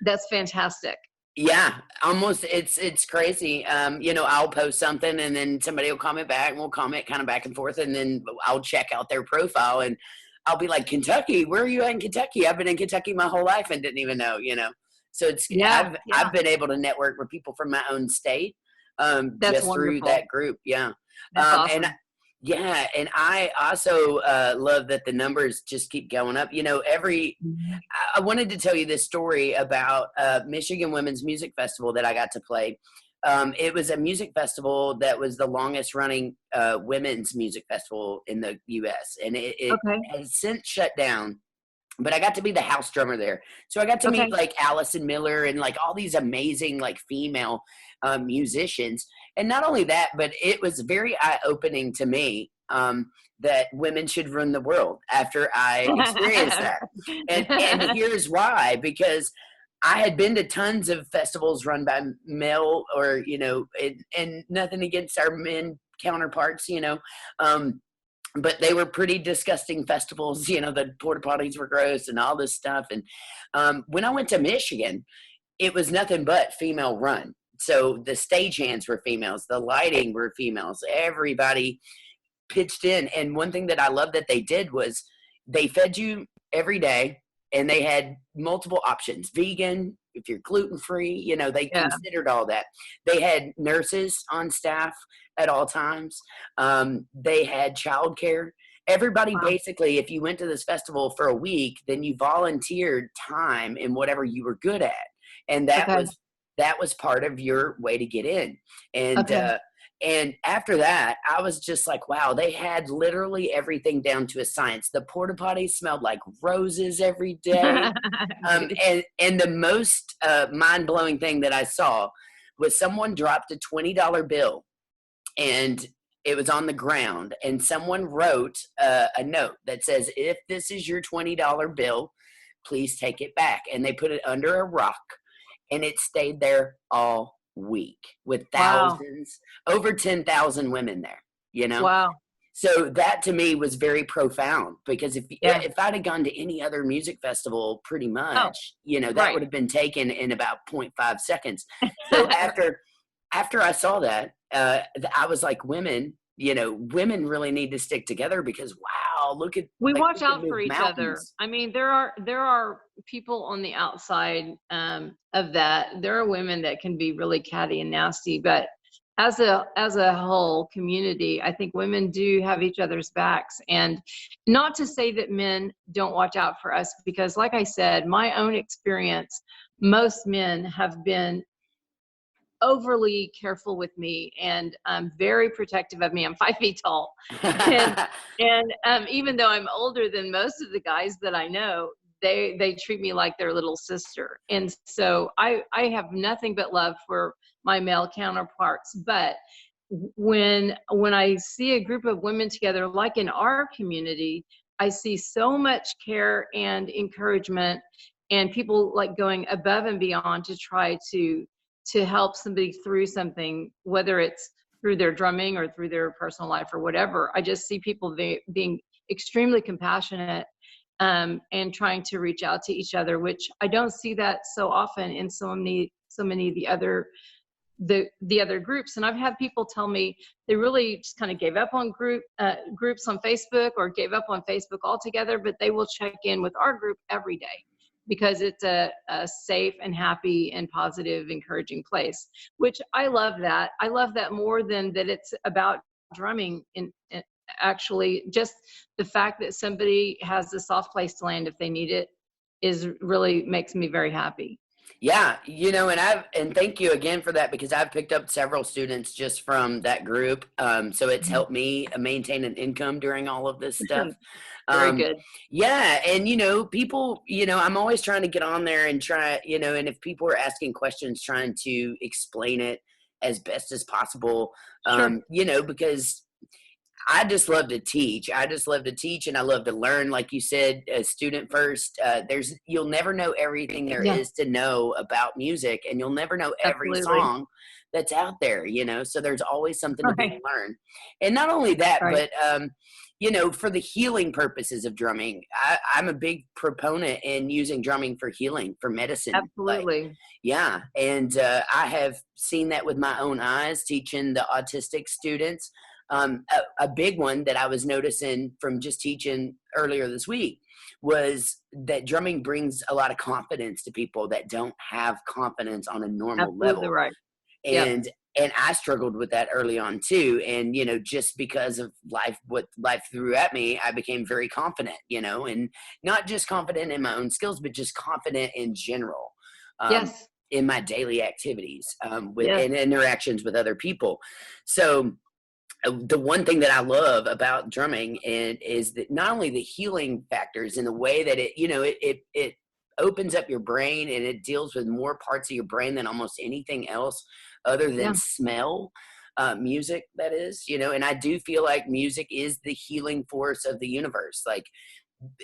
That's fantastic. Yeah, almost. It's crazy. You know, I'll post something and then somebody will comment back, and we'll comment kind of back and forth, and then I'll check out their profile. And I'll be like, Kentucky, where are you at in Kentucky? I've been in Kentucky my whole life and didn't even know, you know? So Yeah, I've been able to network with people from my own state, that's just through wonderful. that group. Yeah. That's And awesome. yeah, and I also love that the numbers just keep going up. You know, Mhm. I wanted to tell you this story about Michigan Women's Music Festival that I got to play. It was a music festival that was the longest running women's music festival in the U.S. and it Okay. has since shut down. But I got to be the house drummer there, so I got to meet Okay. like Allison Miller and like all these amazing like female musicians. And not only that, but it was very eye opening to me. That women should run the world after I experienced that. And here's why, because I had been to tons of festivals run by male or, you know, and nothing against our men counterparts, you know. But they were pretty disgusting festivals, you know, the porta potties were gross and all this stuff. And when I went to Michigan, it was nothing but female run. So the stagehands were females, the lighting were females, everybody pitched in. And one thing that I loved that they did was they fed you every day and they had multiple options. Vegan, if you're gluten free, you know, they Yeah. considered all that. They had nurses on staff at all times. They had childcare. Everybody Wow. basically, if you went to this festival for a week, then you volunteered time in whatever you were good at. And Okay. that was part of your way to get in. And Okay. and after that, I was just like, wow, they had literally everything down to a science. The porta potties smelled like roses every day. Good. And the most mind blowing thing that I saw was someone dropped a $20 bill and it was on the ground. And someone wrote a note that says, if this is your $20 bill, please take it back. And they put it under a rock and it stayed there all week with Wow. thousands, over 10,000 women there, you know? Wow. So that to me was very profound because Yeah. if I'd have gone to any other music festival, pretty Oh, much, you know, that right. would have been taken in about 0.5 seconds. So after I saw that, I was like, women really need to stick together because wow, look at We like watch we can out move for each other. mountains. I mean, there are people on the outside of that. There are women that can be really catty and nasty, but as a whole community, I think women do have each other's backs. And not to say that men don't watch out for us, because like I said, my own experience, most men have been overly careful with me and very protective of me. I'm 5 feet tall, and even though I'm older than most of the guys that I know, they treat me like their little sister. And so I have nothing but love for my male counterparts. But when I see a group of women together, like in our community, I see so much care and encouragement, and people like going above and beyond to try to help somebody through something, whether it's through their drumming or through their personal life or whatever. I just see people being extremely compassionate and trying to reach out to each other, which I don't see that so often in so many of the other groups. And I've had people tell me they really just kind of gave up on groups on Facebook, or gave up on Facebook altogether, but they will check in with our group every day because it's a safe and happy and positive, encouraging place, which I love that. I love that more than that it's about drumming. In actually, just the fact that somebody has a soft place to land if they need it is really makes me very happy. Yeah, you know, and thank you again for that because I've picked up several students just from that group. So it's helped me maintain an income during all of this stuff. Very Um, good. yeah, and you know, people, you know, I'm always trying to get on there and try, you know, and if people are asking questions, trying to explain it as best as possible. Sure. You know, because I just love to teach. I just love to teach and I love to learn. Like you said, a student first. You'll never know everything there Yeah, is to know about music, and you'll never know every absolutely. song that's out there, you know. So there's always something to be Right. learned. And not only that, Right. but you know, for the healing purposes of drumming, I'm a big proponent in using drumming for healing, for medicine. Like, Absolutely. yeah. And I have seen that with my own eyes teaching the autistic students. A big one that I was noticing from just teaching earlier this week was that drumming brings a lot of confidence to people that don't have confidence on a normal Absolutely level. right. Yep. And I struggled with that early on too. And, you know, just because of life, what life threw at me, I became very confident, you know, and not just confident in my own skills, but just confident in general, Yes. in my daily activities, with Yes. and interactions with other people. So the one thing that I love about drumming and is that not only the healing factors in the way that it, you know, it opens up your brain and it deals with more parts of your brain than almost anything else other than Yeah. smell, music, that is, you know. And I do feel like music is the healing force of the universe. Like,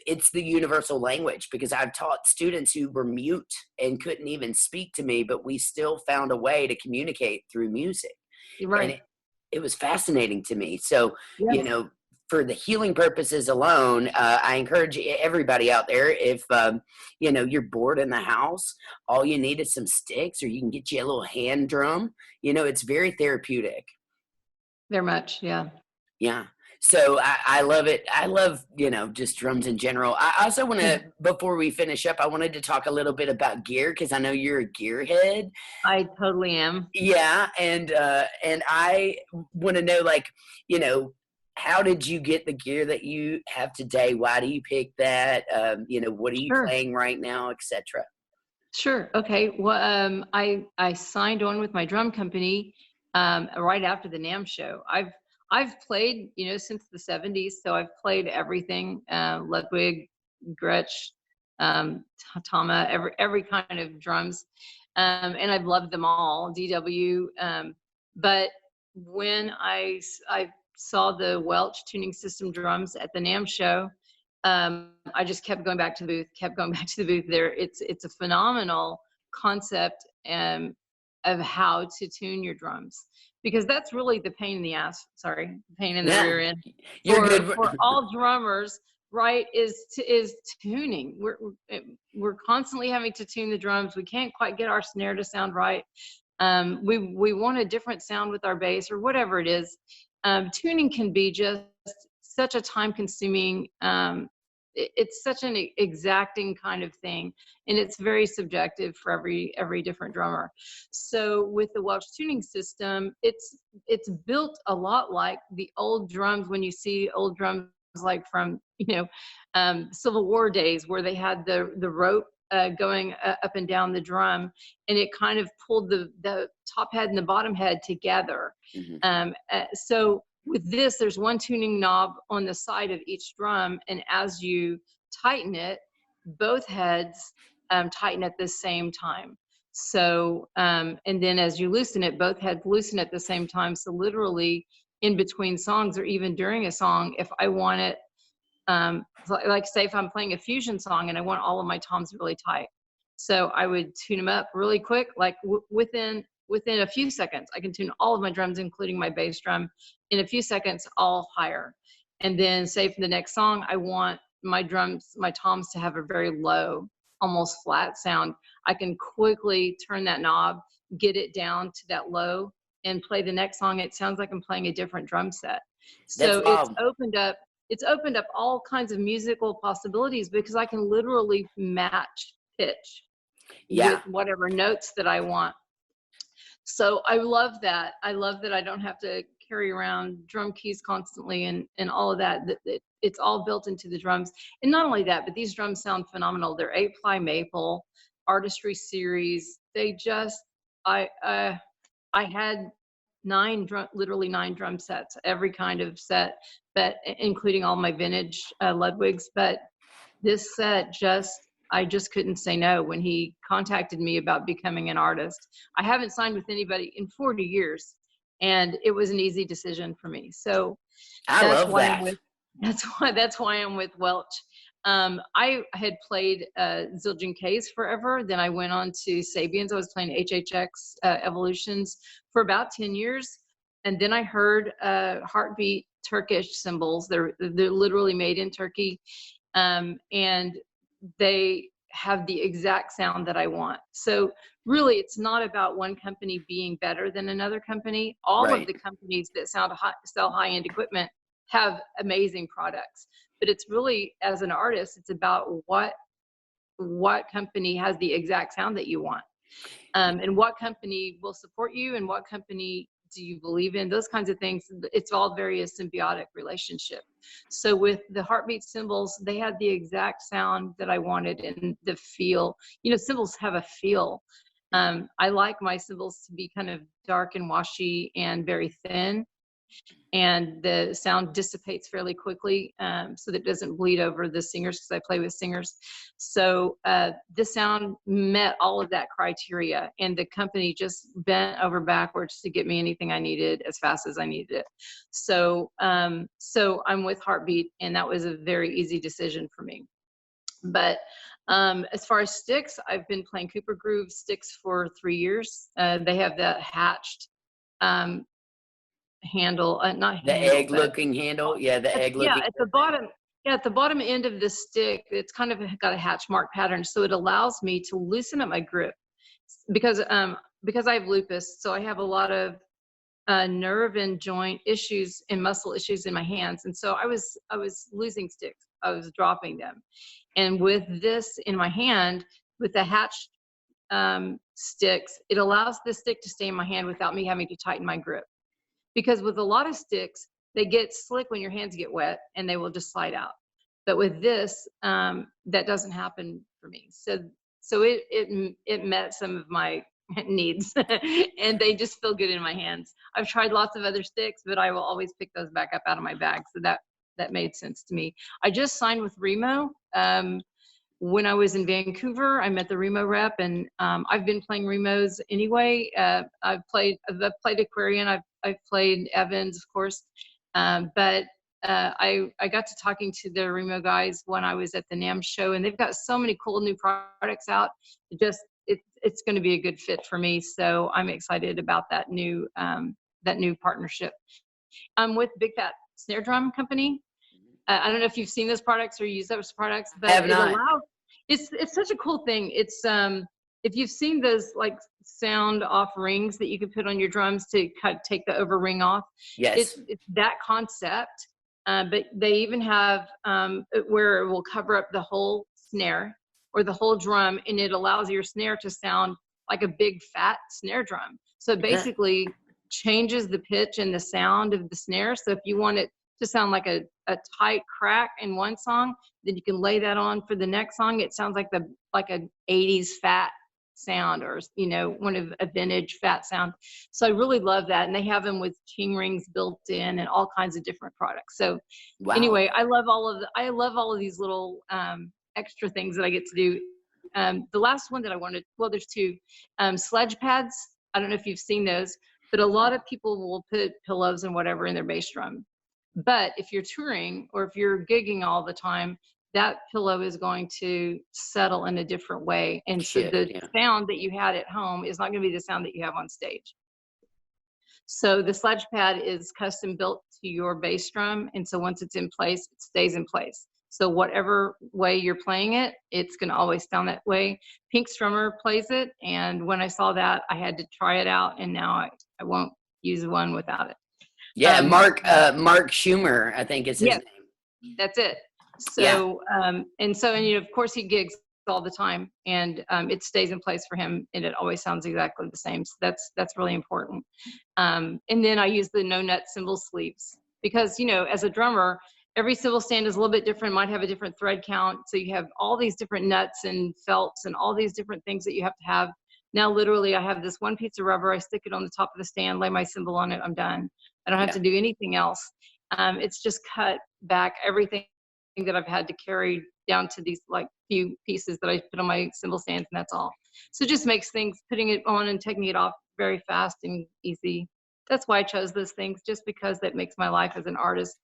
it's the universal language, because I've taught students who were mute and couldn't even speak to me, but we still found a way to communicate through music. You're And right. it was fascinating to me. So, you Yes. know, for the healing purposes alone, I encourage everybody out there, if, you know, you're bored in the house, all you need is some sticks, or you can get you a little hand drum. You know, it's very therapeutic. Very much. Yeah. Yeah. So I love it. I love, you know, just drums in general. I also want to, before we finish up, I wanted to talk a little bit about gear, because I know you're a gearhead. I totally am. Yeah, and I want to know, like, you know, how did you get the gear that you have today? Why do you pick that? You know, what are you Sure. playing right now, etc. Sure. Okay. Well, I signed on with my drum company right after the NAMM show. I've played, you know, since the '70s, so I've played everything: Ludwig, Gretsch, Tama, every kind of drums, and I've loved them all. DW, but when I saw the Welch tuning system drums at the NAMM show, I just kept going back to the booth, kept going back to the booth there. It's a phenomenal concept, of how to tune your drums, because that's really the pain in the ass, sorry, pain in the Yeah, rear end you're good. for all drummers, right? Is tuning. We're constantly having to tune the drums. We can't quite get our snare to sound right. We want a different sound with our bass or whatever it is. Tuning can be just such a time consuming, it's such an exacting kind of thing, and it's very subjective for every different drummer. So with the Welch tuning system, it's built a lot like the old drums. When you see old drums like from, you know, Civil War days, where they had the rope going up and down the drum, and it kind of pulled the top head and the bottom head together. So with this, there's one tuning knob on the side of each drum, and as you tighten it, both heads tighten at the same time. So, and then as you loosen it, both heads loosen at the same time. So literally in between songs, or even during a song, if I want it, like say if I'm playing a fusion song and I want all of my toms really tight, so I would tune them up really quick, like within a few seconds. I can tune all of my drums, including my bass drum, in a few seconds, all higher. And then say for the next song, I want my drums, my toms, to have a very low, almost flat sound. I can quickly turn that knob, get it down to that low, and play the next song. It sounds like I'm playing a different drum set. That's So wild. it's opened up all kinds of musical possibilities, because I can literally match pitch Yeah. with whatever notes that I want. So I love that. I love that I don't have to carry around drum keys constantly and all of that. It's all built into the drums. And not only that, but these drums sound phenomenal. They're 8-ply maple, artistry series. They just, I had literally nine drum sets, every kind of set, but including all my vintage Ludwigs. But this set I just couldn't say no when he contacted me about becoming an artist. I haven't signed with anybody in 40 years, and it was an easy decision for me. So I that's love why that. that's why I'm with Welch. I had played Zildjian Ks forever. Then I went on to Sabians. I was playing HHX Evolutions for about 10 years. And then I heard Heartbeat Turkish cymbals. They're literally made in Turkey. And they have the exact sound that I want. So really, it's not about one company being better than another company. All of Right. the companies that sell high-end equipment have amazing products, but it's really, as an artist, it's about what company has the exact sound that you want, and what company will support you, and what company do you believe in, those kinds of things. It's all very a symbiotic relationship. So with the Heartbeat cymbals, they had the exact sound that I wanted, and the feel. Cymbals have a feel. I like my cymbals to be kind of dark and washy and very thin, and the sound dissipates fairly quickly, so that it doesn't bleed over the singers, because I play with singers. So the sound met all of that criteria, and the company just bent over backwards to get me anything I needed as fast as I needed it. So I'm with Heartbeat, and that was a very easy decision for me. But as far as sticks, I've been playing Cooper Groove sticks for 3 years. They have that hatched handle, not The handle, egg looking handle. Yeah. The egg yeah, looking. at the bottom. Yeah, at the bottom end of the stick, it's kind of got a hatch mark pattern, so it allows me to loosen up my grip, because I have lupus, so I have a lot of nerve and joint issues and muscle issues in my hands, and so I was losing sticks. I was dropping them, and with this in my hand, with the hatched sticks, it allows the stick to stay in my hand without me having to tighten my grip. Because with a lot of sticks, they get slick when your hands get wet, and they will just slide out. But with this, that doesn't happen for me. So it met some of my needs, and they just feel good in my hands. I've tried lots of other sticks, but I will always pick those back up out of my bag. So that made sense to me. I just signed with Remo. When I was in Vancouver, I met the Remo rep, and I've been playing Remos anyway. I've played Aquarian. I've played Evans, of course, but I got to talking to the Remo guys when I was at the NAMM show, and they've got so many cool new products out. It's going to be a good fit for me, so I'm excited about that new partnership. I'm with Big Fat Snare Drum Company. I don't know if you've seen those products or use those products, but Have not. It's such a cool thing. It's if you've seen those like sound off rings that you can put on your drums to kind of take the over ring off. Yes. It's that concept, but they even have where it will cover up the whole snare or the whole drum, and it allows your snare to sound like a big fat snare drum. So it basically changes the pitch and the sound of the snare. So if you want it to sound like a tight crack in one song, then you can lay that on for the next song. It sounds like an 80s fat sound, or one of a vintage fat sound. So I really love that, and they have them with ching rings built in and all kinds of different products. So anyway, I love all of these little extra things that I get to do. The last one that I wanted, well, there's two sledge pads. I don't know if you've seen those, but a lot of people will put pillows and whatever in their bass drum. But if you're touring or if you're gigging all the time, that pillow is going to settle in a different way. And so the sound that you had at home is not going to be the sound that you have on stage. So the sledge pad is custom built to your bass drum. And so once it's in place, it stays in place. So whatever way you're playing it, it's going to always sound that way. Pink Strummer plays it. And when I saw that, I had to try it out. And now I won't use one without it. Yeah, Mark Schumer, I think is his name. That's it. So, and of course he gigs all the time, and it stays in place for him, and it always sounds exactly the same. So that's really important. And then I use the no nut cymbal sleeves because, as a drummer, every cymbal stand is a little bit different, might have a different thread count. So you have all these different nuts and felts and all these different things that you have to have. Now, literally, I have this one piece of rubber. I stick it on the top of the stand, lay my cymbal on it. I'm done. I don't have to do anything else. It's just cut back everything that I've had to carry down to these like few pieces that I put on my cymbal stands, and that's all. So it just makes things, putting it on and taking it off, very fast and easy. That's why I chose those things, just because that makes my life as an artist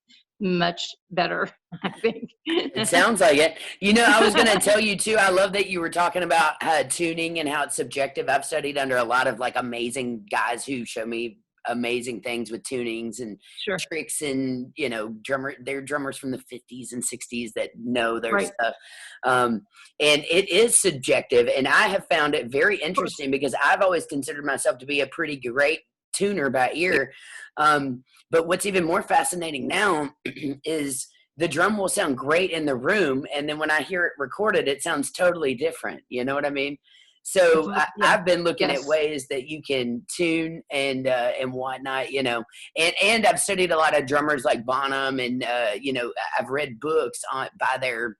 much better, I think. It sounds like it. I was going to tell you too, I love that you were talking about tuning and how it's subjective. I've studied under a lot of like amazing guys who show me amazing things with tunings and Sure. tricks, and they're drummers from the 50s and 60s that know their Right. stuff. And it is subjective, and I have found it very Of course. interesting because I've always considered myself to be a pretty great tuner by ear. But what's even more fascinating now is the drum will sound great in the room, and then when I hear it recorded, it sounds totally different. You know what I mean? So Yeah. I've been looking at Yes. ways that you can tune and whatnot, and I've studied a lot of drummers like Bonham, and I've read books by their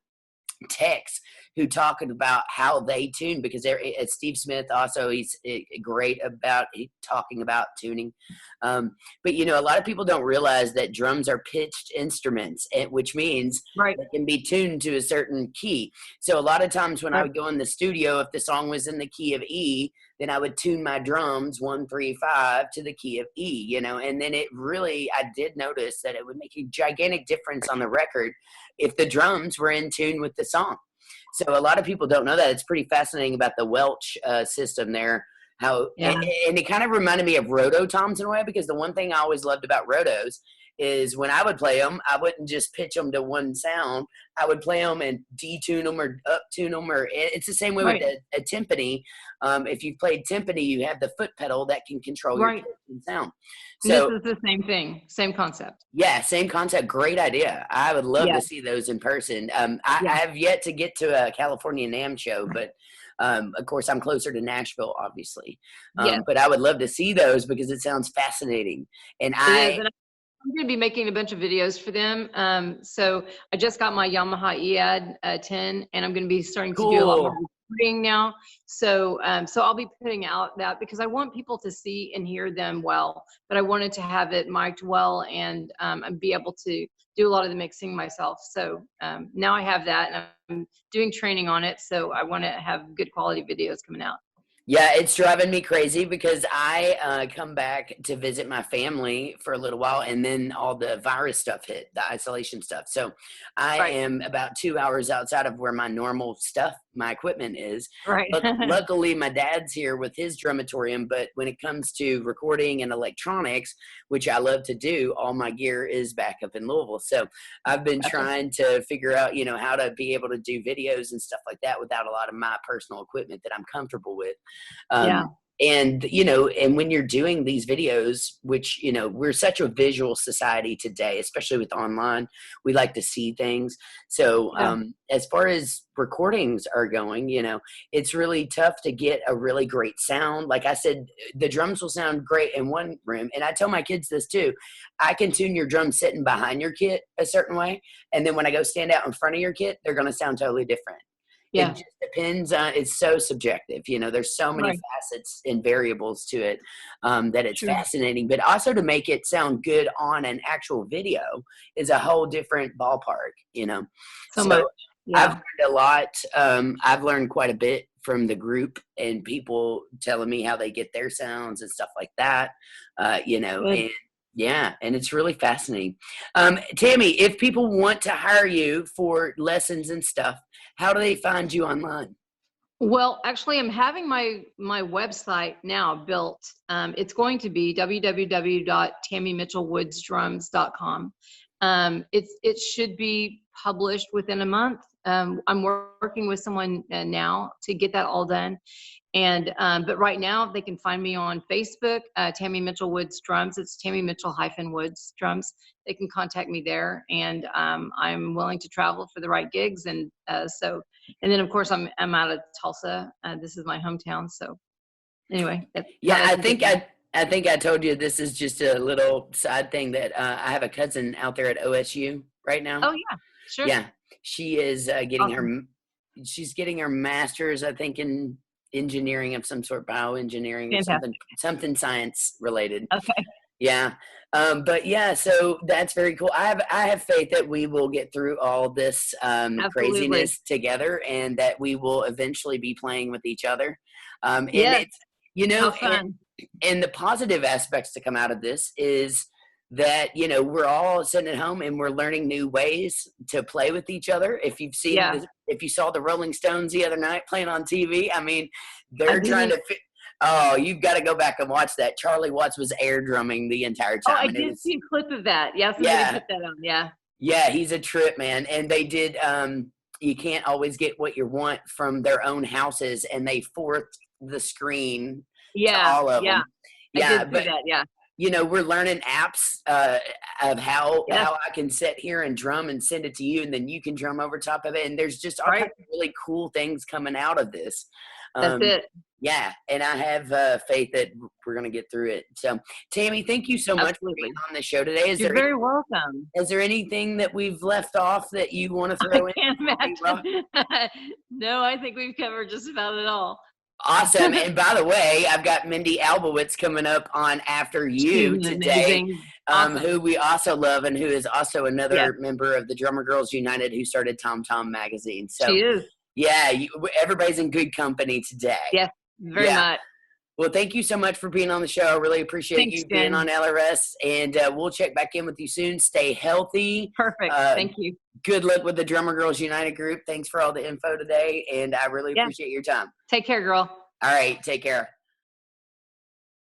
techs who talk about how they tune, because Steve Smith also, he's great about talking about tuning. But a lot of people don't realize that drums are pitched instruments, which means Right. they can be tuned to a certain key. So a lot of times when I would go in the studio, if the song was in the key of E, then I would tune my drums 1, 3, 5 to the key of E, and then I did notice that it would make a gigantic difference on the record if the drums were in tune with the song. So a lot of people don't know that. It's pretty fascinating about the Welch system there. And it kind of reminded me of rototoms in a way, because the one thing I always loved about rotos is when I would play them, I wouldn't just pitch them to one sound. I would play them and detune them or uptune them, or it's the same way with a timpani. If you've played timpani, you have the foot pedal that can control your pitch and sound. So this is the same thing, same concept. Yeah, same concept. Great idea. I would love to see those in person. I have yet to get to a California NAMM show, but of course I'm closer to Nashville, obviously. But I would love to see those because it sounds fascinating. And I'm going to be making a bunch of videos for them. So I just got my Yamaha EAD 10, and I'm going to be starting to do a lot more recording now. So I'll be putting out that because I want people to see and hear them well, but I wanted to have it mic'd well and be able to do a lot of the mixing myself. So now I have that, and I'm doing training on it. So I want to have good quality videos coming out. Yeah, it's driving me crazy because I come back to visit my family for a little while, and then all the virus stuff hit, the isolation stuff. So I am about 2 hours outside of where my normal stuff, my equipment is. Right. Luckily, my dad's here with his drumatorium, but when it comes to recording and electronics, which I love to do, all my gear is back up in Louisville. So I've been trying to figure out, how to be able to do videos and stuff like that without a lot of my personal equipment that I'm comfortable with. And when you're doing these videos, which, we're such a visual society today, especially with online, we like to see things. So as far as recordings are going, it's really tough to get a really great sound. Like I said, the drums will sound great in one room. And I tell my kids this too. I can tune your drums sitting behind your kit a certain way. And then when I go stand out in front of your kit, they're going to sound totally different. Yeah. It just depends on, it's so subjective, there's so many facets and variables to it, that it's fascinating, but also to make it sound good on an actual video is a whole different ballpark, So much. Yeah. I've learned a lot. I've learned quite a bit from the group and people telling me how they get their sounds and stuff like that, and yeah, and it's really fascinating. Tammy, if people want to hire you for lessons and stuff, how do they find you online? Well, actually, I'm having my website now built. It's going to be www.tammymitchellwoodsdrums.com. It should be published within a month. I'm working with someone now to get that all done. And but right now they can find me on Facebook, Tammy Michell-Woods Drums. It's Tammy Mitchell-Woods Drums. They can contact me there, and I'm willing to travel for the right gigs. And and then of course I'm out of Tulsa. This is my hometown. So anyway, I think I told you this is just a little side thing that I have a cousin out there at OSU right now. Oh yeah, sure. Yeah, she is getting she's getting her master's, I think, in engineering of some sort, bioengineering or something science related. Okay. Yeah. But yeah, so that's very cool. I have faith that we will get through all this craziness together, and that we will eventually be playing with each other. And it's, and the positive aspects to come out of this is that, we're all sitting at home and we're learning new ways to play with each other. If you've seen, if you saw the Rolling Stones the other night playing on TV, I mean, they're trying to Oh, you've got to go back and watch that. Charlie Watts was air drumming the entire Oh, time. I And it did was, see a clip of that. Yeah, somebody yeah, put that on. Yeah. yeah, he's a trip, man. And they did, you can't always get what you want from their own houses, and they forced the screen to Yeah. all of Yeah. them. I Yeah, did see but that. Yeah. we're learning apps of how Yes. I can sit here and drum and send it to you, and then you can drum over top of it. And there's just all Right. kinds of really cool things coming out of this. That's it. Yeah, and I have faith that we're gonna get through it. So, Tammy, thank you so much for being on the show today. You're very welcome. Is there anything that we've left off that you want to throw in? I can't imagine. No, I think we've covered just about it all. Awesome. And by the way, I've got Mindy Albowitz coming up on After You today, awesome. who we also love, and who is also another member of the Drummer Girls United who started Tom Tom magazine. So she is. Yeah, everybody's in good company today. Yes, very much. Well, thank you so much for being on the show. I really appreciate you being on LRS, and we'll check back in with you soon. Stay healthy. Perfect. Thank you. Good luck with the Drummer Girls United group. Thanks for all the info today, and I really appreciate your time. Take care, girl. All right, take care.